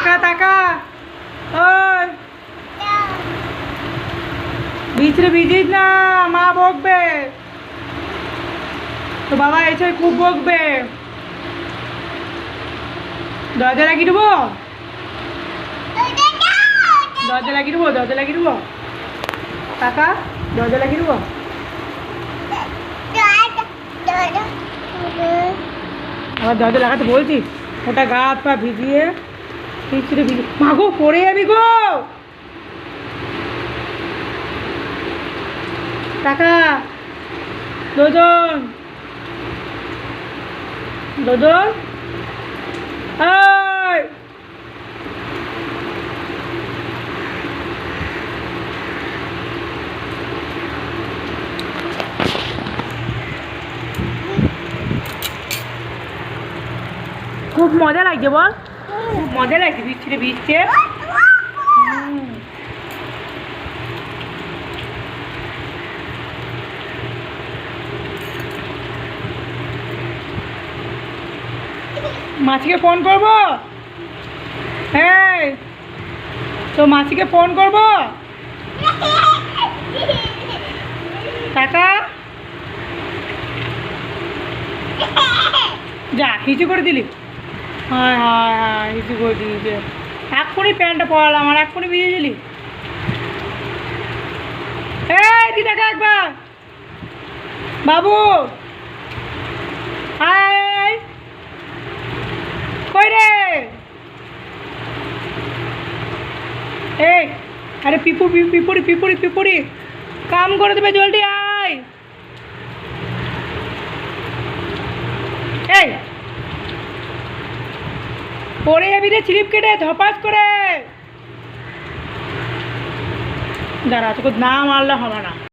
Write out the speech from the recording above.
তাকা তাকা ওই ভিতরে ভিজিস না, মা বকবে তো, বাবা এসে খুব বকবে। দরজা লাগিয়ে দেবো, দরজা লাগিয়ে দেবো, দরজা লাগিয়ে দেবো কাকা, দরজা লাগিয়ে দেবো। আবার দরজা লাগাতে বলছিস? ওটা গা হাত পা ভিজিয়ে ভিজে মাগো পড়ে যাবি গো। কাকা দুজন দুজন এই খুব মজা লাগছে বল, খুব মজা লাগছে বৃষ্টিতে ভিজছে। মাসিকে ফোন করবো? হ্যাঁ তো মাসিকে ফোন করবো? টাকা যা হিচু করে দিলি, হ্যাঁ হ্যাঁ হ্যাঁ হিচু করে দিয়েছে। এক্ষুনি প্যান্টটা পরালাম আর এক্ষুনি ভিজে দিলি। এই দি দেখা একবার বাবু, হাই কই রে? এই আরে পিপুরি পিপুরি পিপুরি পিপুরি কাম করে দেবে, জলদি আয়। এই পড়ে যাবি রে স্লিপ কেটে ধপাস করে। দাঁড়া তোকে না মারলে হবে না।